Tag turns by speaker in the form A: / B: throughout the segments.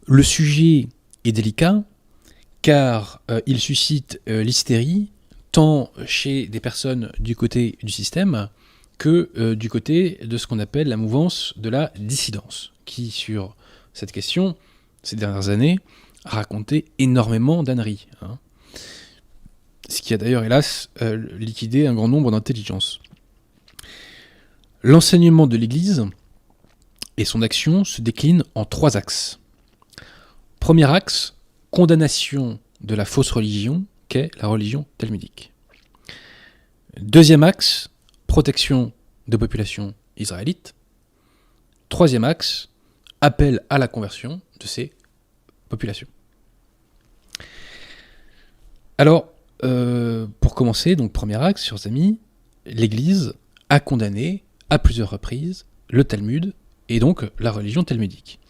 A: Le sujet est délicat car il suscite l'hystérie tant chez des personnes du côté du système que du côté de ce qu'on appelle la mouvance de la dissidence, qui sur cette question, ces dernières années, a raconté énormément d'âneries. Ce qui a d'ailleurs, hélas, liquidé un grand nombre d'intelligences. L'enseignement de l'Église et son action se déclinent en 3 axes. Premier axe, condamnation de la fausse religion qu'est la religion talmudique. Deuxième axe, protection de populations israélites. Troisième axe, appel à la conversion de ces populations. Alors, pour commencer, donc premier axe, chers amis, l'Église a condamné à plusieurs reprises le Talmud et donc la religion talmudique.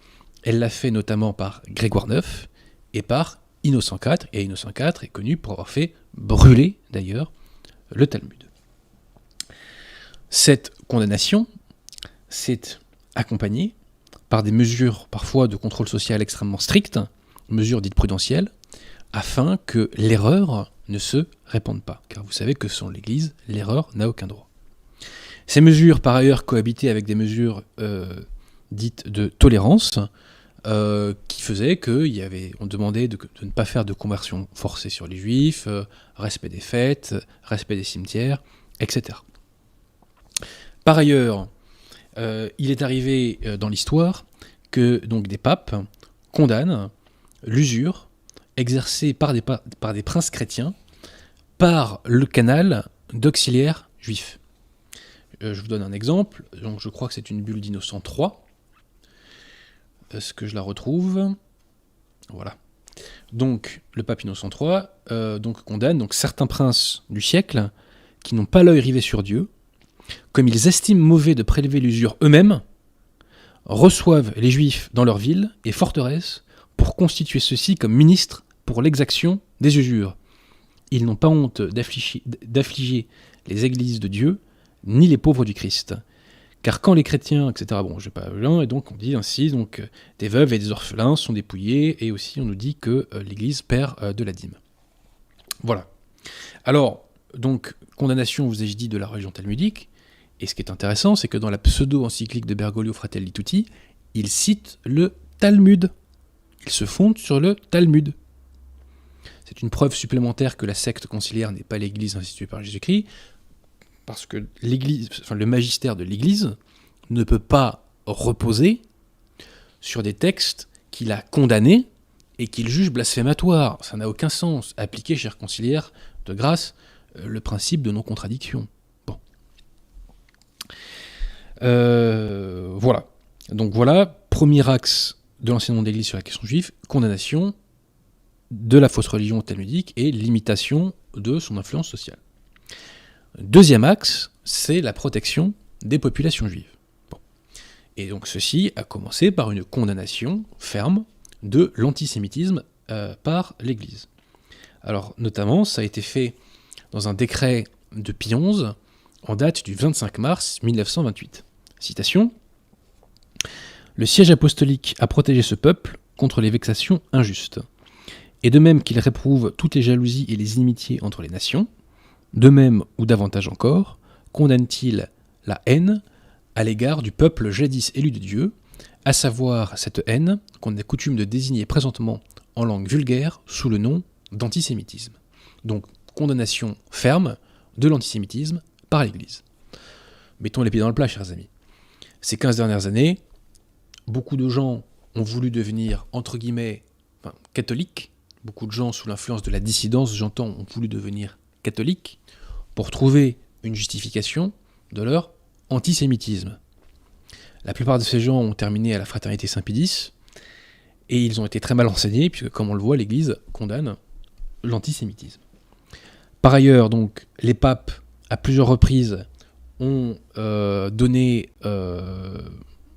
A: Elle l'a fait notamment par Grégoire IX et par Innocent IV, et Innocent IV est connu pour avoir fait brûler d'ailleurs le Talmud. Cette condamnation s'est accompagnée par des mesures parfois de contrôle social extrêmement strictes, mesures dites prudentielles, afin que l'erreur ne se répande pas. Car vous savez que selon l'Église, l'erreur n'a aucun droit. Ces mesures, par ailleurs, cohabitaient avec des mesures dites de tolérance, qui faisaient qu'on demandait de ne pas faire de conversion forcée sur les juifs, respect des fêtes, respect des cimetières, etc. Par ailleurs, il est arrivé dans l'histoire que donc, des papes condamnent l'usure exercée par des princes chrétiens par le canal d'auxiliaires juifs. Je vous donne un exemple. Donc, je crois que c'est une bulle d'Innocent III. Est-ce que je la retrouve ? Voilà. Donc, le pape Innocent III condamne donc, certains princes du siècle qui n'ont pas l'œil rivé sur Dieu, comme ils estiment mauvais de prélever l'usure eux-mêmes, reçoivent les Juifs dans leur ville et forteresses pour constituer ceux-ci comme ministres pour l'exaction des usures. Ils n'ont pas honte d'affliger les églises de Dieu, ni les pauvres du Christ. Car quand les chrétiens, etc., bon, je ne vais pas loin, et donc on dit ainsi, donc, des veuves et des orphelins sont dépouillés, et aussi on nous dit que l'Église perd de la dîme. Voilà. Alors, donc, condamnation, vous ai-je dit, de la religion talmudique, et ce qui est intéressant, c'est que dans la pseudo-encyclique de Bergoglio Fratelli Tutti, il cite le Talmud. Il se fonde sur le Talmud. C'est une preuve supplémentaire que la secte conciliaire n'est pas l'Église instituée par Jésus-Christ, parce que le magistère de l'Église ne peut pas reposer sur des textes qu'il a condamnés et qu'il juge blasphématoires. Ça n'a aucun sens. Appliquez, chers conciliaires, de grâce, le principe de non-contradiction. Bon. Voilà. Donc voilà, premier axe de l'enseignement de l'Église sur la question juive, condamnation de la fausse religion talmudique et limitation de son influence sociale. Deuxième axe, c'est la protection des populations juives. Bon. Et donc ceci a commencé par une condamnation ferme de l'antisémitisme par l'Église. Alors notamment, ça a été fait dans un décret de Pie XI en date du 25 mars 1928. Citation : « Le siège apostolique a protégé ce peuple contre les vexations injustes. Et de même qu'il réprouve toutes les jalousies et les inimitiés entre les nations, de même, ou davantage encore, condamne-t-il la haine à l'égard du peuple jadis élu de Dieu, à savoir cette haine qu'on a coutume de désigner présentement en langue vulgaire sous le nom d'antisémitisme. » Donc, condamnation ferme de l'antisémitisme par l'Église. Mettons les pieds dans le plat, chers amis. Ces 15 dernières années, beaucoup de gens ont voulu devenir, entre guillemets, catholiques. Beaucoup de gens, sous l'influence de la dissidence, j'entends, ont voulu devenir catholiques pour trouver une justification de leur antisémitisme. La plupart de ces gens ont terminé à la fraternité Saint-Pédis et ils ont été très mal enseignés puisque, comme on le voit, l'Église condamne l'antisémitisme. Par ailleurs, donc, les papes, à plusieurs reprises, ont donné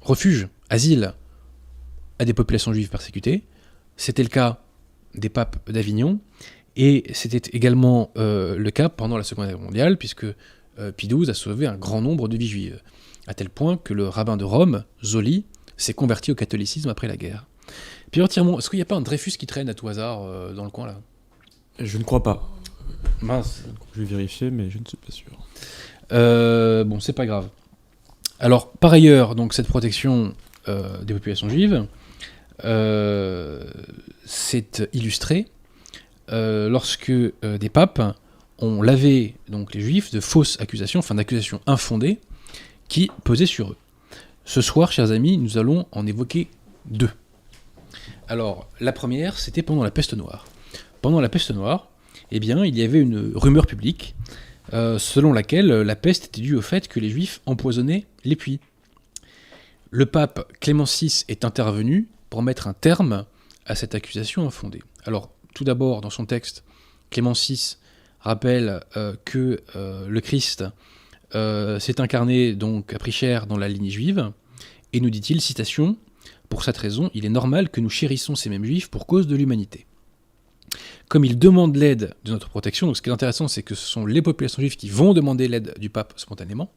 A: refuge, asile à des populations juives persécutées. C'était le cas des papes d'Avignon, et c'était également le cas pendant la Seconde Guerre mondiale, puisque Pie XII a sauvé un grand nombre de vies juives, à tel point que le rabbin de Rome, Zoli, s'est converti au catholicisme après la guerre. Pierre Tirmont, est-ce qu'il n'y a pas un Dreyfus qui traîne à tout hasard dans le coin là?
B: Je ne crois pas.
A: Mince.
B: Je vais vérifier, mais je ne suis pas sûr.
A: Bon, c'est pas grave. Alors, par ailleurs, donc cette protection des populations juives, c'est illustré lorsque des papes ont lavé donc les juifs de fausses accusations, enfin d'accusations infondées, qui pesaient sur eux. Ce soir, chers amis, nous allons en évoquer deux. Alors, la première, c'était pendant la peste noire. Pendant la peste noire, eh bien, il y avait une rumeur publique selon laquelle la peste était due au fait que les juifs empoisonnaient les puits. Le pape Clément VI est intervenu pour mettre un terme à cette accusation infondée. Alors, tout d'abord, dans son texte, Clément VI rappelle que le Christ s'est incarné, donc a pris chair dans la lignée juive, et nous dit-il, citation, « Pour cette raison, il est normal que nous chérissons ces mêmes juifs pour cause de l'humanité. » Comme il demande l'aide de notre protection, donc ce qui est intéressant, c'est que ce sont les populations juives qui vont demander l'aide du pape spontanément.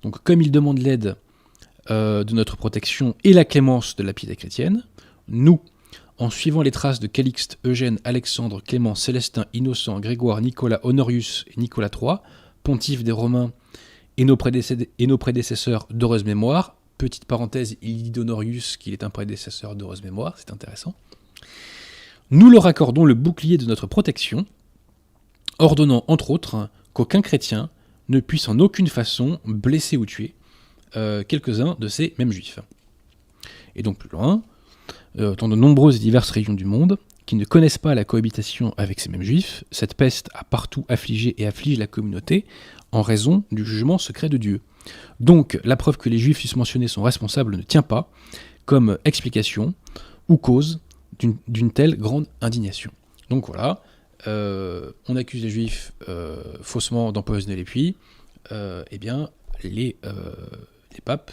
A: Donc comme il demande l'aide de notre protection et la clémence de la piété chrétienne, nous, en suivant les traces de Calixte, Eugène, Alexandre, Clément, Célestin, Innocent, Grégoire, Nicolas, Honorius et Nicolas III, pontifes des Romains et nos prédécesseurs d'heureuse mémoire, petite parenthèse, il dit d'Honorius qu'il est un prédécesseur d'heureuse mémoire, c'est intéressant, nous leur accordons le bouclier de notre protection, ordonnant entre autres qu'aucun chrétien ne puisse en aucune façon blesser ou tuer quelques-uns de ces mêmes juifs. Et donc plus loin, dans de nombreuses et diverses régions du monde, qui ne connaissent pas la cohabitation avec ces mêmes juifs, cette peste a partout affligé et afflige la communauté en raison du jugement secret de Dieu. Donc la preuve que les juifs susmentionnés sont responsables ne tient pas comme explication ou cause d'une telle grande indignation. Donc voilà, on accuse les juifs faussement d'empoisonner les puits, eh bien les papes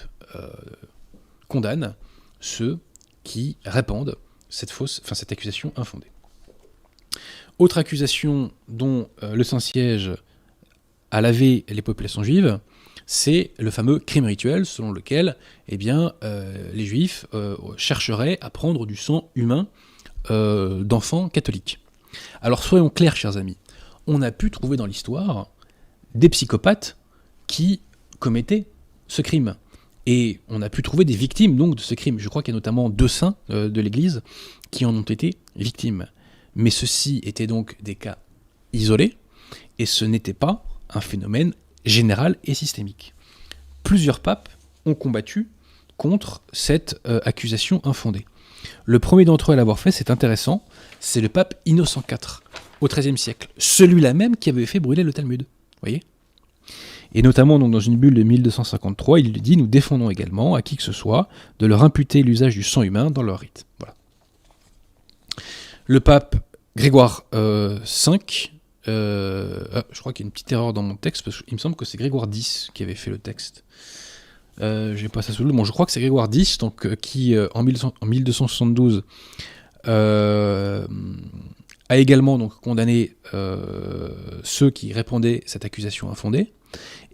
A: condamnent ceux qui répandent cette accusation infondée. Autre accusation dont le Saint-Siège a lavé les populations juives, c'est le fameux crime rituel selon lequel eh bien, les juifs chercheraient à prendre du sang humain d'enfants catholiques. Alors soyons clairs, chers amis, on a pu trouver dans l'histoire des psychopathes qui commettaient ce crime. Et on a pu trouver des victimes donc de ce crime. Je crois qu'il y a notamment 2 saints de l'Église qui en ont été victimes. Mais ceci étaient donc des cas isolés, et ce n'était pas un phénomène général et systémique. Plusieurs papes ont combattu contre cette accusation infondée. Le premier d'entre eux à l'avoir fait, c'est intéressant, c'est le pape Innocent IV, au XIIIe siècle. Celui-là même qui avait fait brûler le Talmud. Vous voyez ? Et notamment donc, dans une bulle de 1253, il dit « Nous défendons également à qui que ce soit de leur imputer l'usage du sang humain dans leur rite. » Voilà. Le pape Grégoire V, je crois qu'il y a une petite erreur dans mon texte, parce qu'il me semble que c'est Grégoire X qui avait fait le texte. J'ai pas ça sous le. Bon, je crois que c'est Grégoire X, donc, qui, en 1272, a également donc, condamné ceux qui répandaient cette accusation infondée.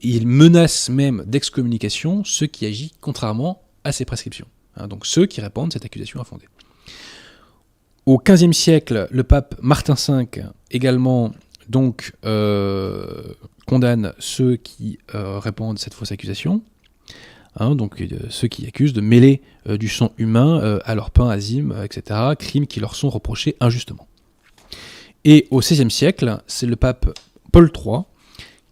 A: Et il menace même d'excommunication ceux qui agissent contrairement à ses prescriptions. Hein, donc ceux qui répandent cette accusation infondée. Au XVe siècle, le pape Martin V également donc, condamne ceux qui répandent cette fausse accusation. Hein, donc ceux qui accusent de mêler du sang humain à leur pain azime, etc., crimes qui leur sont reprochés injustement. Et au XVIe siècle, c'est le pape Paul III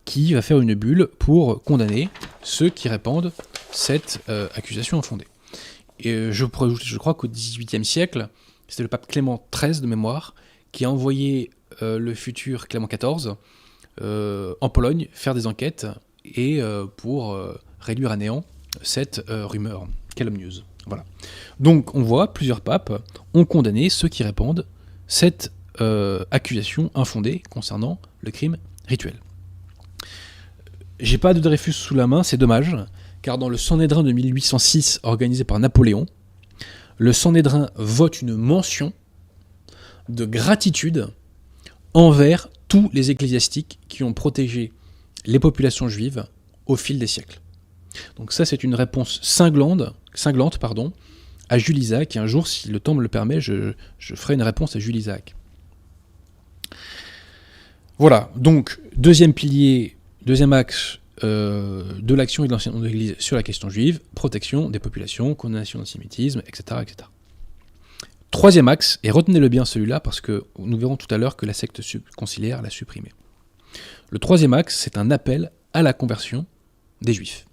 A: qui va faire une bulle pour condamner ceux qui répandent cette accusation infondée. Et je crois qu'au XVIIIe siècle, c'était le pape Clément XIII de mémoire qui a envoyé le futur Clément XIV en Pologne faire des enquêtes et pour réduire à néant cette rumeur calomnieuse. Voilà. Donc on voit, plusieurs papes ont condamné ceux qui répandent cette accusation infondée concernant le crime rituel. J'ai pas de Dreyfus sous la main, c'est dommage, car dans le Sanhédrin de 1806 organisé par Napoléon, le Sanhédrin vote une mention de gratitude envers tous les ecclésiastiques qui ont protégé les populations juives au fil des siècles. Donc ça, c'est une réponse cinglante à Jules Isaac, et un jour, si le temps me le permet, je ferai une réponse à Jules Isaac. Voilà, donc deuxième pilier, deuxième axe de l'action et de l'enseignement de l'Église sur la question juive, protection des populations, condamnation de l'antisémitisme, etc., etc. Troisième axe, et retenez-le bien celui-là, parce que nous verrons tout à l'heure que la secte conciliaire l'a supprimé. Le troisième axe, c'est un appel à la conversion des Juifs.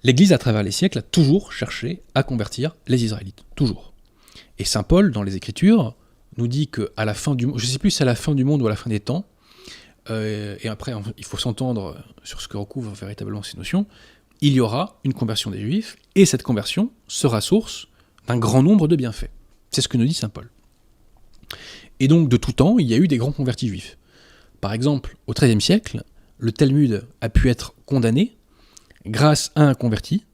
A: L'Église, à travers les siècles, a toujours cherché à convertir les Israélites. Toujours. Et saint Paul, dans les Écritures, nous dit qu'à la fin du monde, je ne sais plus si c'est à la fin du monde ou à la fin des temps, et après, il faut s'entendre sur ce que recouvrent véritablement ces notions, il y aura une conversion des Juifs, et cette conversion sera source d'un grand nombre de bienfaits. C'est ce que nous dit saint Paul. Et donc, de tout temps, il y a eu des grands convertis juifs. Par exemple, au XIIIe siècle, le Talmud a pu être condamné grâce à un converti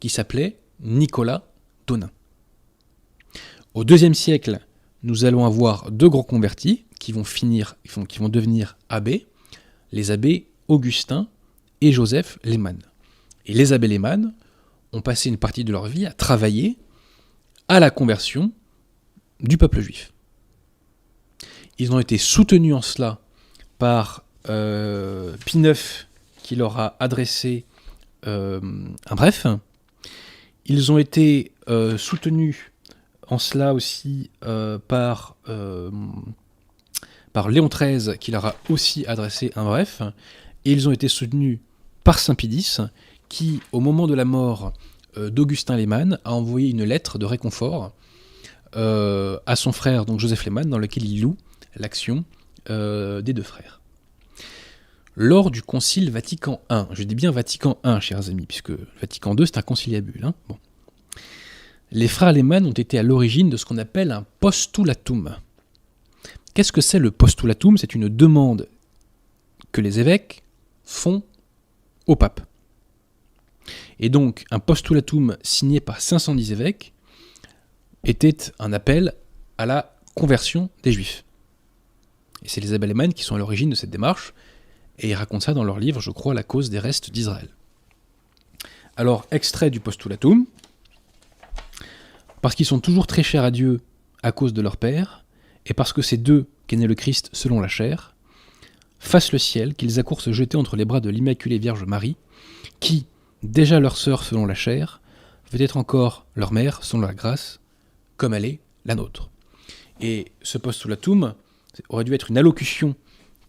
A: qui s'appelait Nicolas Donin. Au IIe siècle, nous allons avoir deux grands convertis qui vont devenir abbés, les abbés Augustin et Joseph Lehmann. Et les abbés Lehmann ont passé une partie de leur vie à travailler à la conversion du peuple juif. Ils ont été soutenus en cela par Pie IX, qui leur a adressé un bref. Ils ont été soutenus en cela aussi par Léon XIII, qui leur a aussi adressé un bref. Et ils ont été soutenus par saint Pie X, qui, au moment de la mort d'Augustin Lehmann, a envoyé une lettre de réconfort à son frère, donc Joseph Lehmann, dans laquelle il loue l'action des deux frères. Lors du concile Vatican I, je dis bien Vatican I, chers amis, puisque Vatican II, c'est un conciliabule. Hein, bon. Les frères Lehmann ont été à l'origine de ce qu'on appelle un postulatum. Qu'est-ce que c'est le postulatum ? C'est une demande que les évêques font au pape. Et donc, un postulatum signé par 510 évêques était un appel à la conversion des Juifs. Et c'est les abbés Lehmann qui sont à l'origine de cette démarche, et ils racontent ça dans leur livre, je crois, La cause des restes d'Israël. Alors, extrait du postulatum, parce qu'ils sont toujours très chers à Dieu à cause de leur Père, et parce que c'est d'eux qu'est né le Christ selon la chair, fasse le ciel qu'ils accourent se jeter entre les bras de l'Immaculée Vierge Marie, qui, déjà leur sœur selon la chair, veut être encore leur mère selon la grâce, comme elle est la nôtre. Et ce postulatum aurait dû être une allocution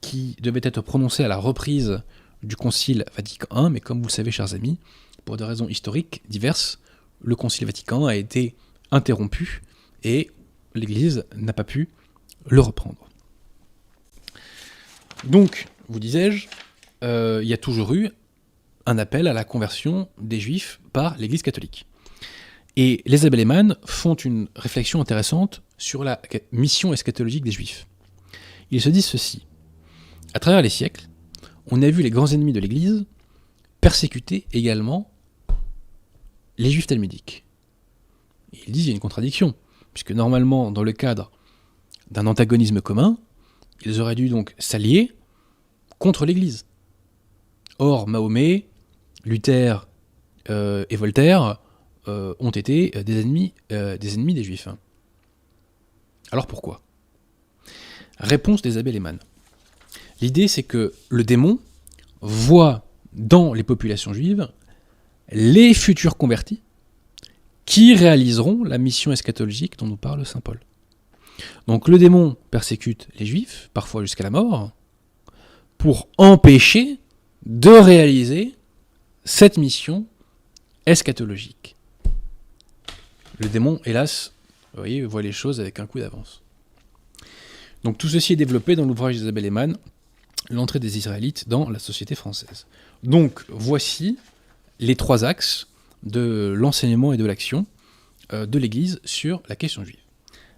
A: qui devait être prononcée à la reprise du Concile Vatican I, mais comme vous le savez, chers amis, pour des raisons historiques diverses, le Concile Vatican I a été interrompu et l'Église n'a pas pu le reprendre. Donc, vous disais-je, il y a toujours eu un appel à la conversion des Juifs par l'Église catholique. Et les abbés Lehmann font une réflexion intéressante sur la mission eschatologique des Juifs. Ils se disent ceci. À travers les siècles, on a vu les grands ennemis de l'Église persécuter également les Juifs talmudiques. Et ils disent qu'il y a une contradiction, puisque normalement, dans le cadre d'un antagonisme commun, ils auraient dû donc s'allier contre l'Église. Or, Mahomet, Luther et Voltaire ont été des ennemis des Juifs. Alors pourquoi ? Réponse des abbés Lehmann. L'idée, c'est que le démon voit dans les populations juives les futurs convertis qui réaliseront la mission eschatologique dont nous parle saint Paul. Donc le démon persécute les Juifs, parfois jusqu'à la mort, pour empêcher de réaliser cette mission eschatologique. Le démon, hélas, vous voyez, voit les choses avec un coup d'avance. Donc tout ceci est développé dans l'ouvrage d'Isabelle Lehmann, L'entrée des Israélites dans la société française. Donc voici les trois axes de l'enseignement et de l'action de l'Église sur la question juive.